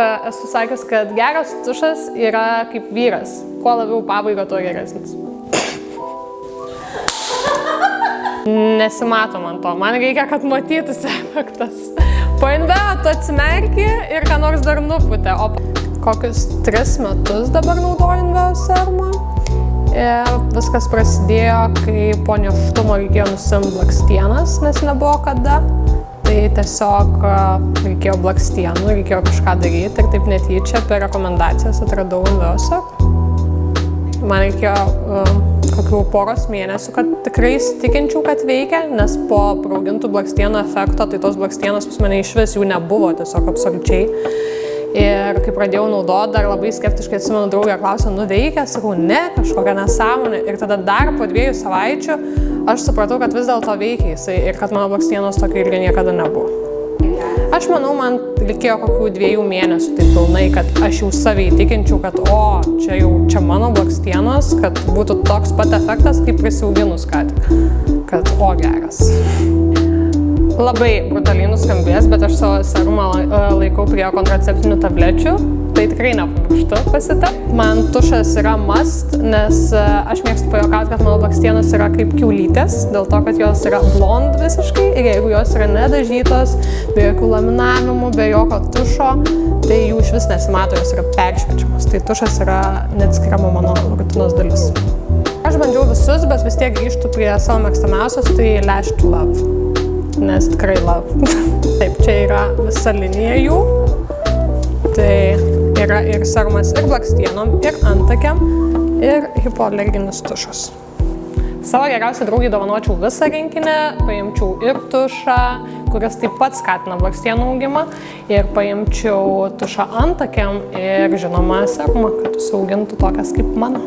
Esu sakęs, kad geras tušas yra kaip vyras. Kuo labiau pabaiga, tuo geresnis. Nesimato man to. Man reikia, kad matytųsi efektas. Painveo, tu atsimerki ir ką nors dar nuputė. Kokius 3 metus dabar naudoju Inveo serumą. Ir viskas prasidėjo, kai po nėštumo reikėjo nusimti blakstienas, nes nebuvo kada. Tai tiesiog reikėjo blakstienų, reikėjo kažką daryti ir taip netyčia per rekomendacijas atradau Inveo serumą. Man reikėjo kokių poros mėnesių, kad tikrai įsitikinčiau, kad veikia, nes po praaugintų blakstienų efekto, tai tos blakstienos pas mane iš vis jų nebuvo, tiesiog absoliučiai. Ir kai pradėjau naudoti, dar labai skeptiškai atsimenu, draugė klausė, veikia, sakau, ne, kažkokia nesąmonė. Ir tada dar po 2 savaičių aš supratau, kad vis dėlto veikia jisai ir kad mano blakstienos tokia irgi niekada nebuvo. Aš manau, man reikėjo kokių 2 mėnesių taip pilnai, kad aš jau savai įtikinčiau, kad čia mano blakstienos, kad būtų toks pat efektas, kaip prisiauginus ką tik. Kad geras. Labai brutaliai nuskambės, bet aš savo serumą laikau prie kontraceptinių tablečių. Tai tikrai nepamirštu pasitikti. Man tušas yra must, nes aš mėgstu pajuokauti, kad mano blakstienos yra kaip kiaulytės, dėl to, kad jos yra blond visiškai ir jeigu jos yra nedažytos, be jokių laminavimų, be jokio tušo, tai jų iš vis nesimato, jos yra peršviečiamos. Tai tušas yra neatskiriama mano rutinos dalis. Aš bandžiau visus, bet vis tiek grįžtu prie savo mėgstamiausios, tai Lash to Love. Nes tikrai love. Taip, čia yra visa linija jų. Tai yra ir serumas ir blakstienom, ir antakiam, ir hipoalerginis tušas. Savo geriausiai draugiai dovanočiau visą rinkinį, paimčiau ir tušą, kuris taip pat skatina blakstienų augimą, ir paimčiau tušą antakiam ir žinoma serumą, kad užsiaugintų tokias kaip mano.